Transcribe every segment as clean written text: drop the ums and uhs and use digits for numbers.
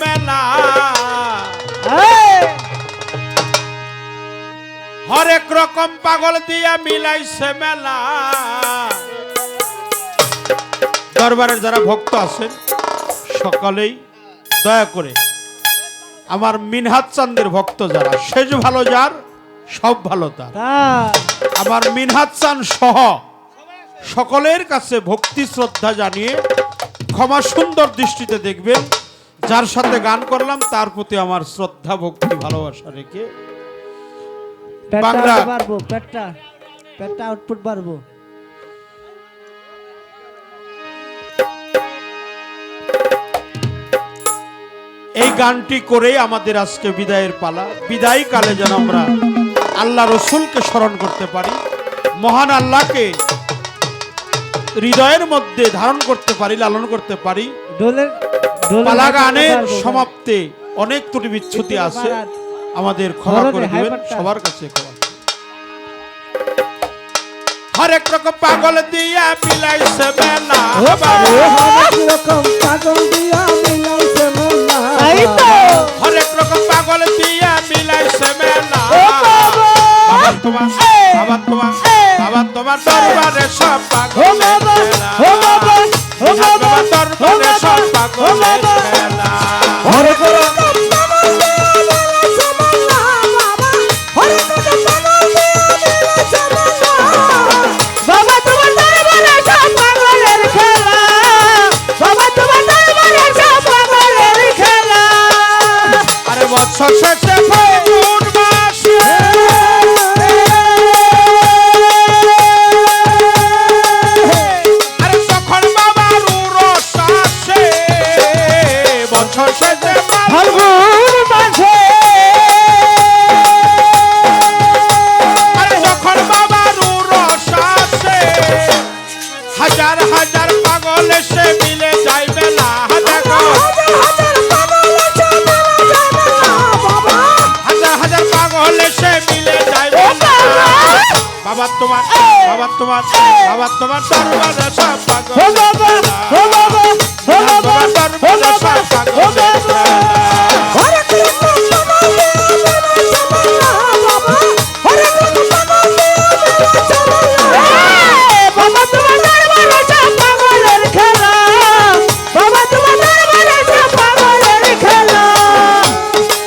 মেলা হরেক রকম পাগল দিয়া মিলাইছে মেলা। দরবারের যারা ভক্ত আছেন সকলেই দয়া করে আমার মিনহাত চাঁদের ভক্ত যারা, শেষ ভালো যার সব ভালো তার, আমার মিনহাত চাঁদ সহ সকলের কাছে ভক্তি শ্রদ্ধা জানিয়ে ক্ষমা সুন্দর দৃষ্টিতে দেখবেন। যার সাথে গান করলাম তার প্রতি আমার শ্রদ্ধা ভক্তি ভালোবাসা রেখে বাংলা পেটটা আউটপুট বাড়বো। এই গানটি করেই আমাদের আজকে বিদায়ের পালা। বিদায় কালে যেন আমরা আল্লাহ রসুলকে স্মরণ করতে পারি, মহান আল্লাহকে হৃদয়ের মধ্যে ধারণ করতে পারি, লালন করতে পারি। পালা গানের সমাপ্তে অনেক ত্রুটি বিচ্ছুতি আছে, আমাদের ক্ষমা করে দিবেন সবার কাছে ক্ষমা। হরেক রকম পাগল দিয়া মিলাইছে মেলা, হরেক রকম পাগল দিয়া মিলাইছে মেলা, হরেক রকম পাগল দিয়া মিলাইছে মেলা। বাবা তোমার দরবারে সব পাগলের মেলা, তোমার দরবারে সব পাগলের মেলা। হরেক রকম পাগল দিয়া মিলাইছে মেলা, হরেক রকম পাগল দিয়া মিলাইছে মেলা। বাবা তোমার দরবারে সব পাগলের খেলা, বাবা তোমার দরবারে সব পাগলের খেলা। আরে বৎসর শেষে ফাগুন মাসে আরে তখন বাবার উরস আসে, বৎসর শেষে ফাগুন মাসে আরে যখন বাবার উরস আসে, হাজার হাজার পাগল এসে মিলে যায় মেলা। দেখো হাজার হাজার পাগল এসে মিলে যায় মেলা। বাবা তোমার দরবারে সব পাগলের মেলা, তোমার দরবারে সব পাগলের মেলা। হরেক রকম পাগল দিয়া মিলাইছে মেলা, হরেক রকম পাগল দিয়া মিলাইছে মেলা। বাবা তোমার দরবারে সব পাগলের খেলা, বাবা তোমার দরবারে সব পাগলের খেলা।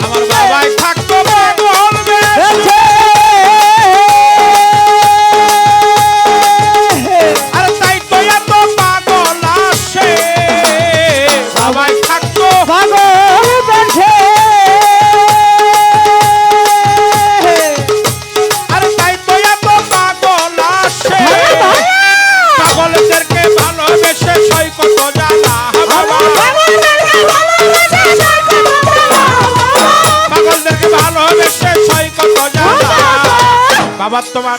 আমার বাবাই থাকতো পাগল বেশে, আর তাই তো এত পাগল আসে। বাবাই থাকতো পাগল বেশে, আর তাই তো এত পাগল আসে। পাগলদেরকে ভালোবেসে সই কত জানা বাবা, পাগলদেরকে ভালোবেসে সই কত জানা। বাবা তোমার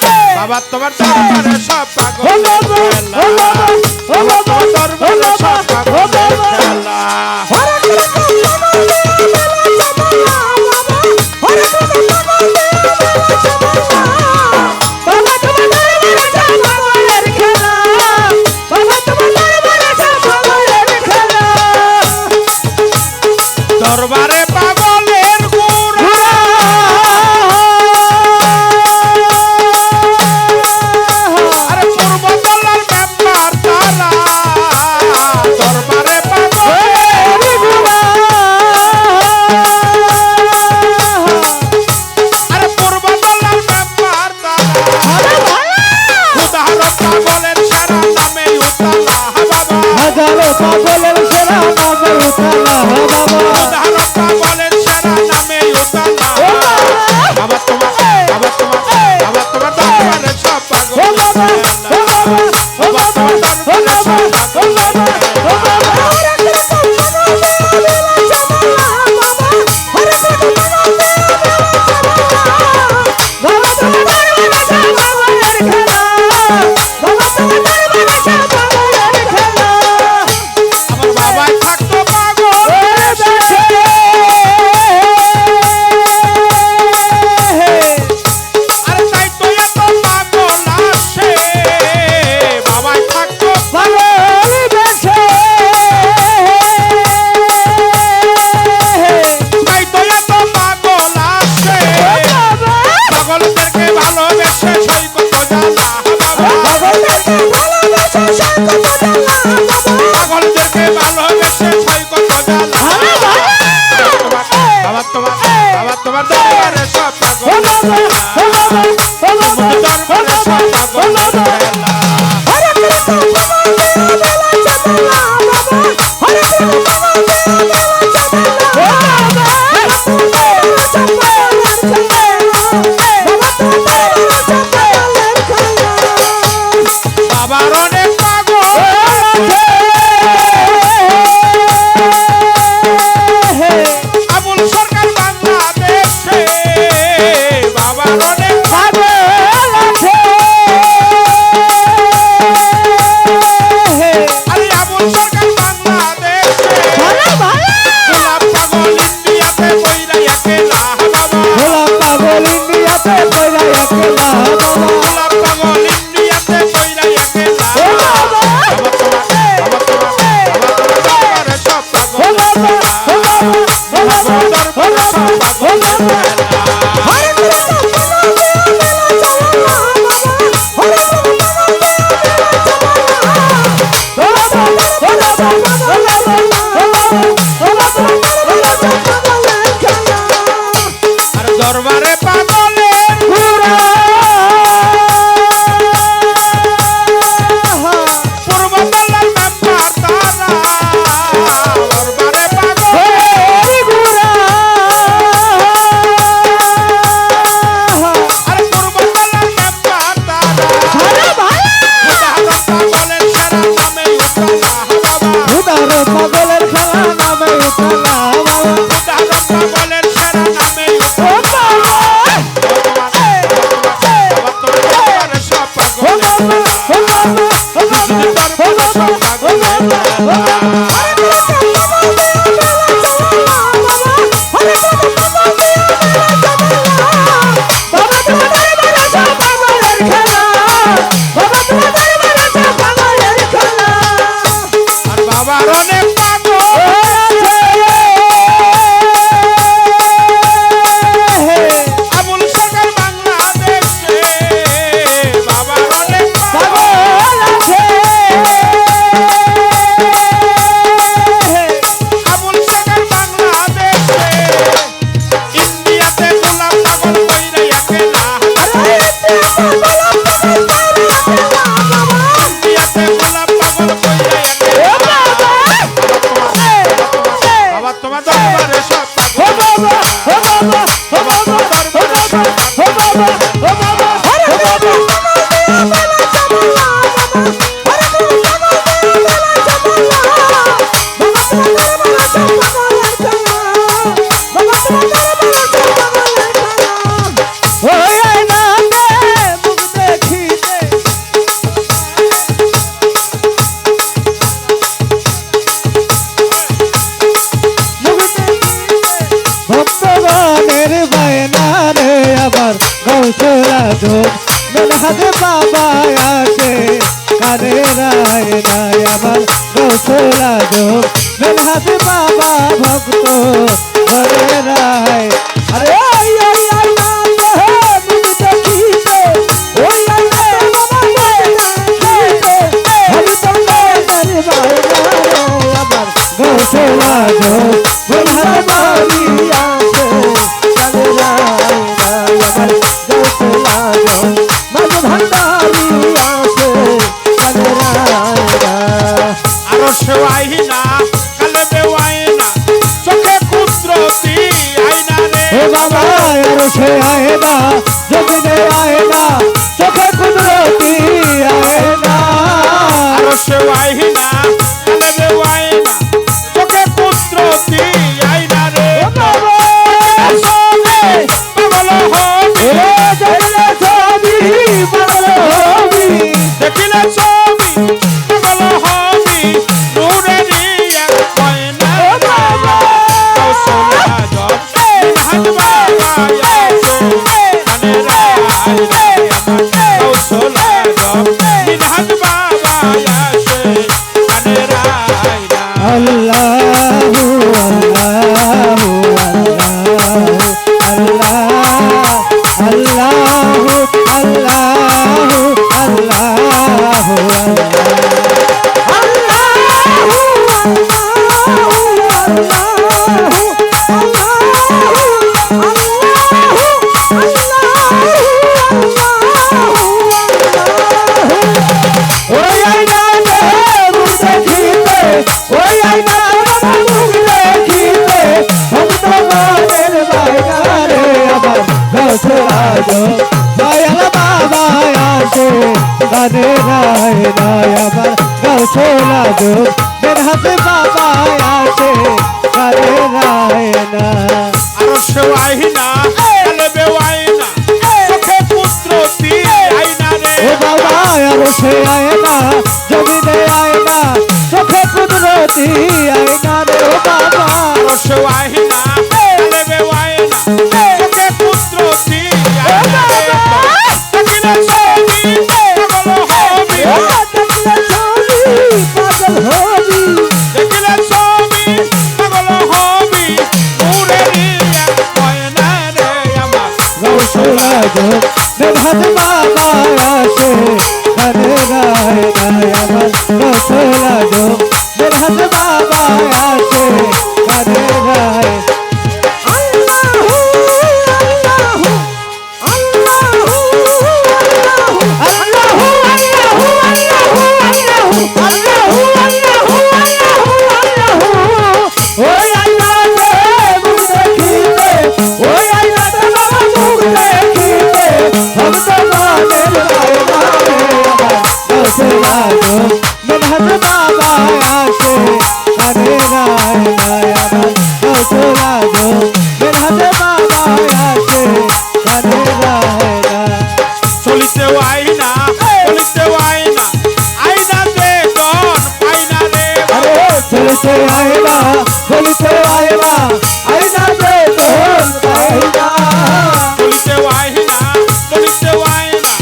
দরবারে সব পাগলের খেলা, বাবা তোমার দরবারে সব পাগলের খেলা। হরেক রকম পাগল দিয়া মিলাইছে মেলা, হরেক রকম পাগল দিয়া মিলাইছে মেলা। বাবা তোমার দরবারে সব পাগলের খেলা, বাবা তোমার দরবারে সব পাগলের খেলা। দরবারে পাগলের গুড়া, আরে পূর্বতলার ব্যাপার তারা। দরবারে পাগলের বাবার অনেক পাগল আবুল সরকার বাংলাদেশে বাবার অনেক আরে আবুল সরকার বাংলাদেশে গোলাপ পাগল ইন্ডিয়াতে কইরা একলা বাবা গোলাপ পাগল ইন্ডিয়াতে কইরা একলা আর দরবারে পাগলের পূর্বতলার মেম্বার তারা দরবারে পাগল আর পূর্বতলার মেম্বার তারা পাগলের সেরা নামে উতলা বাবা পাগলের খেলা নামে উতলা পাগলের সেরা নামে আর বাবার অনেক পাগল আবুল সরকার বাংলাদেশে বাবার অনেক পাগল আবুল সরকার বাংলাদেশে ইন্ডিয়াতে গোলাপ পাগল কইরা একলা ইন্ডিয়াতে গোলাপ পাগল কইরা একলা বাবা তোমার দরবারে সব ভক্তগণের বায়না রে আবার গৌসলা যোগ মেনহাজে বাবা আসে কানে রায় রায় আবার গৌসলা যোগ মেনহাজে বাবা ভক্ত ঘরে রায় আরে ওই ওই ওই না তো মুখ দেখিতে ওই ওই না বাবা দেখিতে হরি তোমাদের বায়না রে আবার গৌসলা যোগ মেনহাজে বাড়ি আসে কানে রায় রায় আবার গৌসলা যোগ মাঝ ভান্ডারি আসে কানে রায় রায় আরো সেওয়াই না কালে বেওয়াই না চোখে কুদরতি আইনা রে হে বাবা আর সে আয় না জগনে আয় না চোখে কুদরতি আয় না আরো সেওয়াই না কালে বেওয়াই না চোখে কুদরতি গো দয়াল বাবা আসে কানে রায় রায় আমার গৌছলা গো মেরহাতে বাবা আসে কানে রায় না আরো সেও আইনা কালবে আইনা চোখে পুত্র আইনা রে ও বাবা আরো সে আয়না জমিনে আয়না চোখে কুদরতি আয়না রে ও বাবা আরো সেও আইনা কালবে আইনা চোখে পুত্র আইনা রে দেখিলে ছবি পাগল হবি পাগল হবি দেখিলে ছবি পাগল হবি পুরে রিয়া ময়না রে আমার গৌছলা গো মেরহাতে বাবা আসে কানে রায় রায় আমার গৌছলা গো মেরহাতে বাবা আসে কানে রায় আল্লাহু আল্লাহু আল্লাহু আল্লাহু আল্লাহু আল্লাহু ওই আল্লাহকে মুখ দেখিতে ওই আল্লাহকে বাবা মুখ দেখিতে ভক্ত মনের রায়না রে আমার গৌছলা গো মেরহাতে বাবা আসে কানে রায় রায় আমার গৌছলা গো মেরহাতে বাবা আসে কানে রায় রায় চলিতেও আইনা চলিতেও আইনা আইনা দে ডন পাইনা রে আরে চলছে আয়না বলিতে আয়না আয়না দে তোর আয়না চলিতেও আইনা চলিতেও আইনা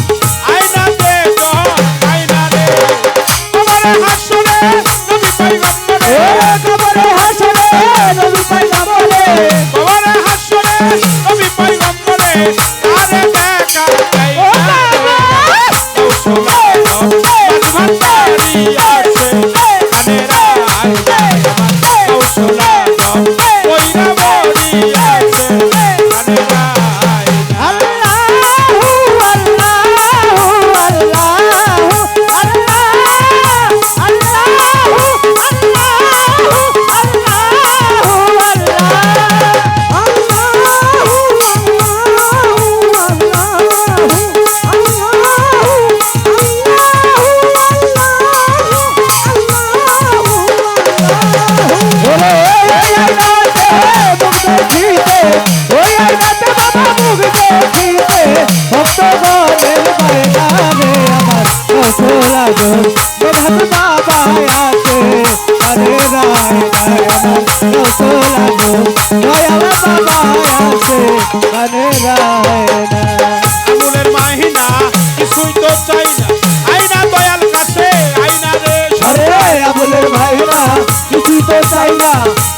আইনা দে ডন পাইনা রে আমারে হাসরে নবী পয়গম্বরে কবরে হাসরে নবী পয়গম্বরে আমারে হাসরে নবী পয়গম্বরে আরে দেখা চাই ও বাবা কৌশলা মাঝভান্ডারি আছে কানে রায় কৌশলা কইরা বড়ি আছে কানে রায় আল্লাহু আল্লাহু আল্লাহু বাবা আছে আরে রায় রায় আমার গৌছলা গো দয়াল বাবা আছে আরে রায় না আমুলের মাহিনা কিছুই তো চাই না আইনা দয়াল কাছে আইনা রে আরে আবুলের ভাইরা কিছুই তো চাই না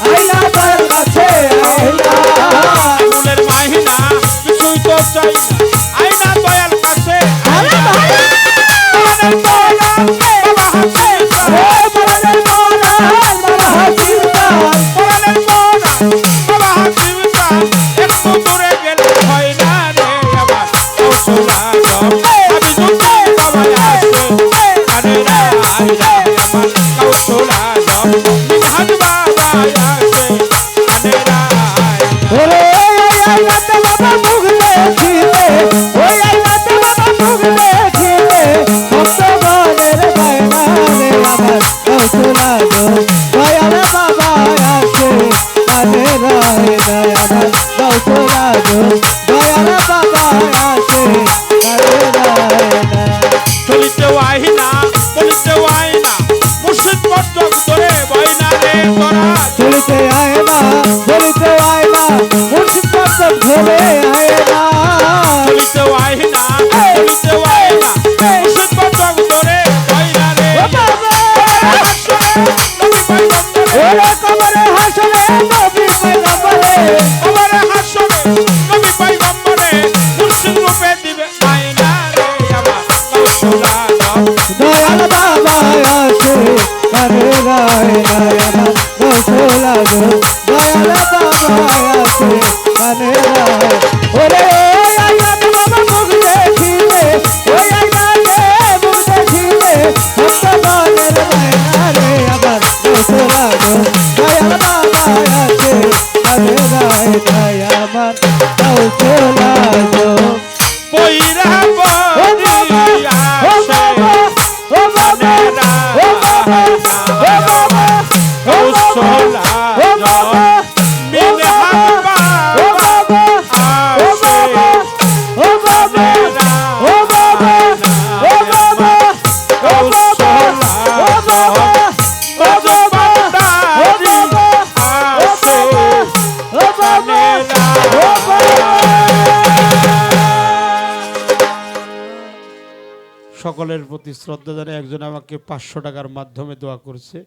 আইনা দয়াল কাছে আইনা আমুলের মাহিনা কিছুই তো চাই না আইনা দয়াল কাছে আরে ভাই আমাদের তোরা বাবা হাসিস ও বলের মোনা মারা হাসিতা বলেন তোরা বাবা হাসিস একটু দূরে গেলে হয় না রে আমার কৌশলা আমি যদি বাবা আসে কানে রায় রায় আমার কৌশলা মিনহাজ বাবা আসে কানে রায় ওরে আইনাতে বাবা মুখ দেখিতে ওই আইনাতে বাবা মুখ দেখিতে ভক্ত মনের বাইনা রে আমার কৌশলা গো দয়াল বাবা আছে কানে রায় রায় আমার কৌশলা গো দয়াল বাবা আছে কানে রায় না চলিতেও আইনা বলিতেও আইনা মুর্শিদ পর্যক ধরে বইনা রে তোরা চলিতে আয়না বলিতে আয়না মুর্শিদ পথ ধরে আয়না চলিতেও আইনা বলিতেও আইনা মুর্শিদ পর্যক ধরে বইনা রে ও বাবা নবী পয়গম্বরে ওরে কবরে হাসরে নবী পয়গম্বরে আমারে হাসরে নবী পয়গম্বরে মুর্শিদ রূপে দিবে আইনা রে আমার কৌশলা দয়াল বাবা আছে কানে রায় রায় আমার কৌশলা গো দয়াল বাবা আছে কানে রায় ওরে আইনাতে বাবা মুখ দেখিতে ওই আইনাতে মুখ দেখিতে ভক্ত মনের বাইনা রে আমার কৌশলা গো দয়াল বাবা আছে কানে রায় রায় আমার কৌশলা গো সকলের প্রতি শ্রদ্ধা জানাই। একজন আমাকে 500 টাকার মাধ্যমে দোয়া করছে।